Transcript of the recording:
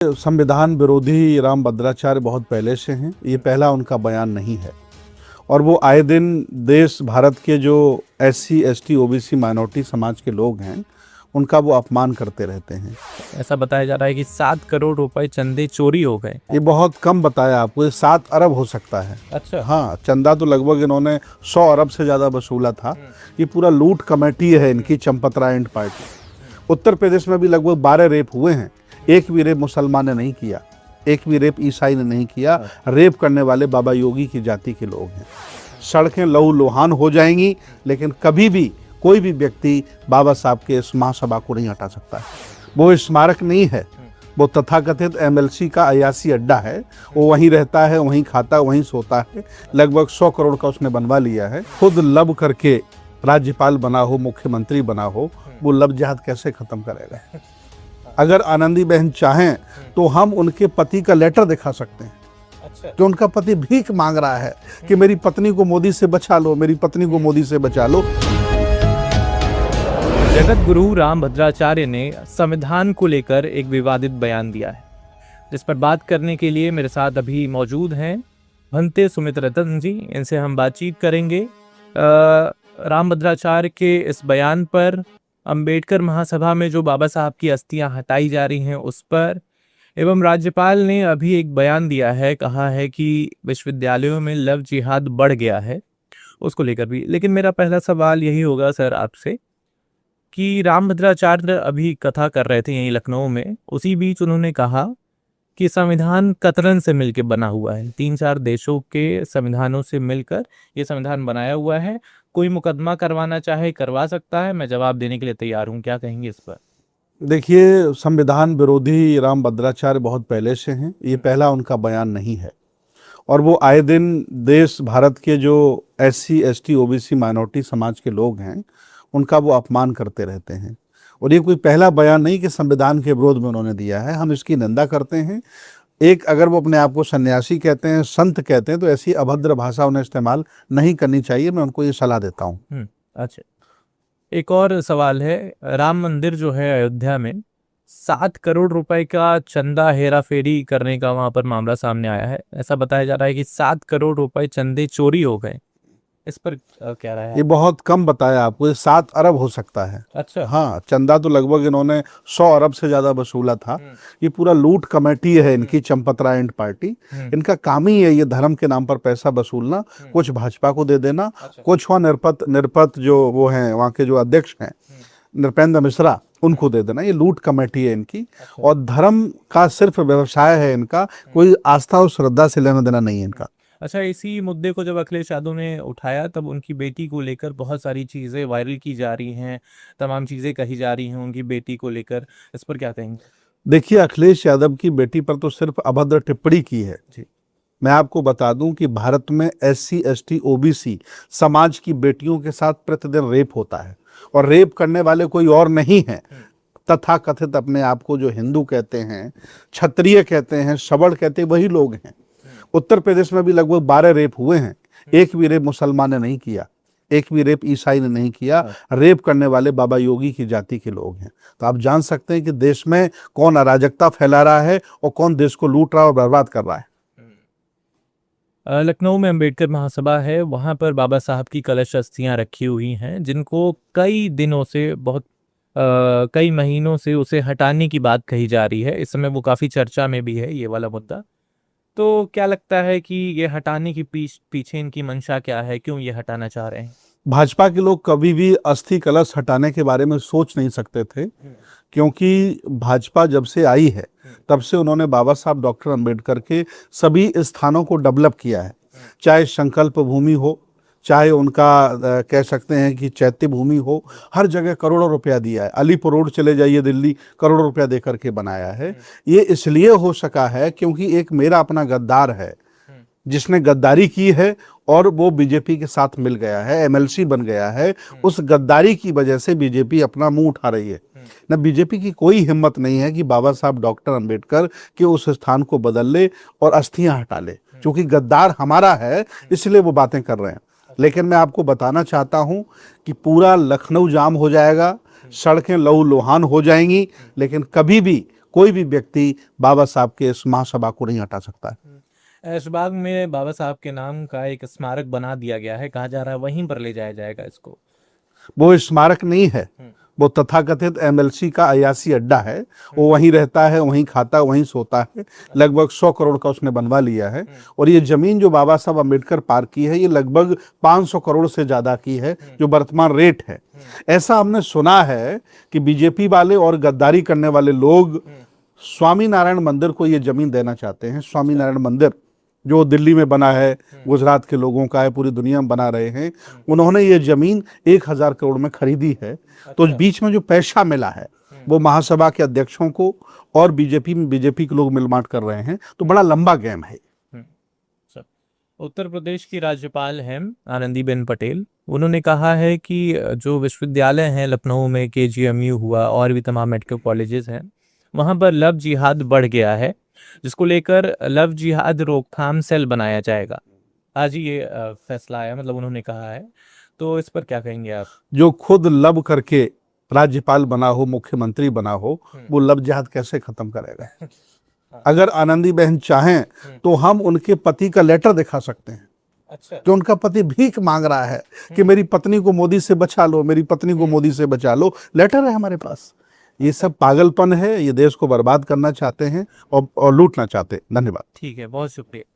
संविधान विरोधी राम भद्राचार्य बहुत पहले से हैं। ये पहला उनका बयान नहीं है और वो आए दिन देश भारत के जो SC ST OBC माइनॉरिटी समाज के लोग हैं उनका वो अपमान करते रहते हैं। ऐसा बताया जा रहा है कि 7 करोड़ रुपए चंदे चोरी हो गए। ये बहुत कम बताया आपको, ये 7 अरब हो सकता है। अच्छा। हाँ, चंदा तो लगभग इन्होंने 100 अरब से ज़्यादा वसूला था। ये पूरा लूट कमेटी है इनकी, चंपतराय एंड पार्टी। उत्तर प्रदेश में भी लगभग 12 रेप हुए हैं। एक भी रेप मुसलमान ने नहीं किया, एक भी रेप ईसाई ने नहीं किया। रेप करने वाले बाबा योगी की जाति के लोग हैं। सड़कें लहू लुहान हो जाएंगी, लेकिन कभी भी कोई भी व्यक्ति बाबा साहब के इस महासभा को नहीं हटा सकता है। वो स्मारक नहीं है, वो तथाकथित MLC का अयासी अड्डा है। वो वहीं रहता है, वहीं खाता, वहीं सोता है। लगभग 100 करोड़ का उसने बनवा लिया है। खुद लब करके राज्यपाल बना हो, मुख्यमंत्री बना हो, वो लब जिहाद कैसे खत्म करेगा? अगर आनंदीबेन चाहें तो हम उनके पति का लेटर दिखा सकते हैं। अच्छा। कि उनका पति भीख मांग रहा है कि मेरी पत्नी को मोदी से बचा लो, मेरी पत्नी को मोदी से बचा लो। जगत गुरु राम भद्राचार्य ने संविधान को लेकर एक विवादित बयान दिया है, जिस पर बात करने के लिए मेरे साथ अभी मौजूद हैं भंते सुमित रतन जी। इनसे हम बातचीत करेंगे राम भद्राचार्य के इस बयान पर, अंबेडकर महासभा में जो बाबा साहब की अस्थियां हटाई जा रही हैं उस पर, एवं राज्यपाल ने अभी एक बयान दिया है, कहा है कि विश्वविद्यालयों में लव जिहाद बढ़ गया है, उसको लेकर भी। लेकिन मेरा पहला सवाल यही होगा सर आपसे कि राम भद्राचार्य अभी कथा कर रहे थे यहीं लखनऊ में, उसी बीच उन्होंने कहा कि संविधान कतरन से मिलकर बना हुआ है। 3-4 देशों के संविधानों से मिलकर ये संविधान बनाया हुआ है। कोई मुकदमा करवाना चाहे करवा सकता है। मैं जवाब देने के लिए तैयार हूँ, क्या कहेंगे इस पर? देखिए, संविधान विरोधी राम भद्राचार्य बहुत पहले से हैं। ये पहला उनका बयान नहीं है और वो आए दिन देश भारत के जो SC ST OBC माइनॉरिटी समाज के लोग हैं उनका वो अपमान करते रहते हैं। और ये कोई पहला बयान नहीं कि संविधान के विरोध में उन्होंने दिया है। हम इसकी निंदा करते हैं। एक, अगर वो अपने आप को सन्यासी कहते हैं, संत कहते हैं, तो ऐसी अभद्र भाषा उन्हें इस्तेमाल नहीं करनी चाहिए। मैं उनको ये सलाह देता हूँ। अच्छा, एक और सवाल है। राम मंदिर जो है अयोध्या में 7 करोड़ रुपए का चंदा हेरा फेरी करने का वहां पर मामला सामने आया है। ऐसा बताया जा रहा है कि 7 करोड़ रुपए चंदे चोरी हो गए। इस पर क्या रहा है? ये बहुत कम बताया आपको, ये 7 अरब हो सकता है। अच्छा। हाँ, चंदा तो लगभग इन्होंने 100 अरब से ज्यादा वसूला था। ये पूरा लूट कमेटी है इनकी, चंपतराय एंड पार्टी। इनका काम ही है ये धर्म के नाम पर पैसा वसूलना। कुछ भाजपा को दे देना। अच्छा। कुछ वहाँ निरपत जो वो हैं, वहाँ के जो अध्यक्ष हैं नृपेंद्र मिश्रा, उनको दे देना। ये लूट कमेटी है इनकी। अच्छा। और धर्म का सिर्फ व्यवसाय है इनका, कोई आस्था और श्रद्धा से लेना देना नहीं है इनका। अच्छा, इसी मुद्दे को जब अखिलेश यादव ने उठाया तब उनकी बेटी को लेकर बहुत सारी चीज़ें वायरल की जा रही हैं, तमाम चीज़ें कही जा रही हैं उनकी बेटी को लेकर। इस पर क्या कहेंगे? देखिए, अखिलेश यादव की बेटी पर तो सिर्फ अभद्र टिप्पणी की है। जी। मैं आपको बता दूं कि भारत में SC ST OBC समाज की बेटियों के साथ प्रतिदिन रेप होता है और रेप करने वाले कोई और नहीं है। तथाकथित अपने आप को जो हिंदू कहते हैं, क्षत्रिय कहते हैं, सबड़ कहते हैं, वही लोग हैं। उत्तर प्रदेश में भी लगभग 12 रेप हुए हैं। एक भी रेप मुसलमान ने नहीं किया, एक भी रेप ईसाई ने नहीं किया। रेप करने वाले बाबा योगी की जाति के लोग हैं। तो आप जान सकते हैं कि देश में कौन अराजकता फैला रहा है और कौन देश को लूट रहा है और बर्बाद कर रहा है। लखनऊ में अंबेडकर महासभा है, वहां पर बाबा साहब की कलश अस्थियां रखी हुई हैं, जिनको कई दिनों से कई महीनों से उसे हटाने की बात कही जा रही है। इस समय वो काफ़ी चर्चा में भी है ये वाला मुद्दा। तो क्या लगता है कि ये हटाने की पीछे इनकी मंशा क्या है? क्यों ये हटाना चाह रहे हैं? भाजपा के लोग कभी भी अस्थि कलश हटाने के बारे में सोच नहीं सकते थे, क्योंकि भाजपा जब से आई है तब से उन्होंने बाबा साहब डॉक्टर अंबेडकर के सभी स्थानों को डेवलप किया है। चाहे संकल्प भूमि हो, चाहे उनका कह सकते हैं कि चैत्य भूमि हो, हर जगह करोड़ों रुपया दिया है। अलीपुर रोड चले जाइए दिल्ली, करोड़ों रुपया दे करके बनाया है। ये इसलिए हो सका है क्योंकि एक मेरा अपना गद्दार है जिसने गद्दारी की है और वो बीजेपी के साथ मिल गया है, MLC बन गया है। उस गद्दारी की वजह से बीजेपी अपना मुंह उठा रही है। न बीजेपी की कोई हिम्मत नहीं है कि बाबा साहब डॉक्टर अंबेडकर के उस स्थान को बदल ले और अस्थियां हटा ले। क्योंकि गद्दार हमारा है, इसलिए वो बातें कर रहे हैं। लेकिन मैं आपको बताना चाहता हूं कि पूरा लखनऊ जाम हो जाएगा, सड़कें लहू लुहान हो जाएंगी, लेकिन कभी भी कोई भी व्यक्ति बाबा साहब के इस महासभा को नहीं हटा सकता है। ऐशबाग में बाबा साहब के नाम का एक स्मारक बना दिया गया है, कहा जा रहा है वहीं पर ले जाया जाएगा इसको। वो स्मारक नहीं है, वो तथाकथित एमएलसी का अयासी अड्डा है। वो वहीं रहता है, वहीं खाता, वहीं सोता है। लगभग 100 करोड़ का उसने बनवा लिया है। और ये जमीन जो बाबा साहब अम्बेडकर पार्क की है, ये लगभग 500 करोड़ से ज्यादा की है, जो वर्तमान रेट है। ऐसा हमने सुना है कि बीजेपी वाले और गद्दारी करने वाले लोग स्वामी नारायण मंदिर को ये जमीन देना चाहते हैं। स्वामी नारायण मंदिर जो दिल्ली में बना है, गुजरात के लोगों का है, पूरी दुनिया में बना रहे हैं, उन्होंने ये जमीन 1000 करोड़ में खरीदी है। तो बीच में जो पैसा मिला है वो महासभा के अध्यक्षों को और बीजेपी के लोग मिलमाट कर रहे हैं। तो बड़ा लंबा गेम है। उत्तर प्रदेश की राज्यपाल हैं आनंदीबेन पटेल, उन्होंने कहा है कि जो विश्वविद्यालय हैं लखनऊ में, केजीएमयू हुआ और भी तमाम मेडिकल कॉलेजेस हैं, वहाँ पर लव जिहाद बढ़ गया है, जिसको लेकर लव जिहाद रोकथाम सेल बनाया जाएगा। आज ही ये फैसला आया, मतलब उन्होंने कहा है, तो इस पर क्या कहेंगे आप? जो खुद लव करके राज्यपाल बना हो, मुख्यमंत्री बना हो, वो लव जिहाद कैसे खत्म करेगा? अगर आनंदी बहन चाहें तो हम उनके पति का लेटर दिखा सकते हैं। अच्छा, जो उनका पति भीख मांग रहा है कि मेरी पत्नी को मोदी से बचा लो, मेरी पत्नी को मोदी से बचा लो, लेटर है हमारे पास। ये सब पागलपन है। ये देश को बर्बाद करना चाहते हैं और लूटना चाहते हैं। धन्यवाद। ठीक है, बहुत शुक्रिया।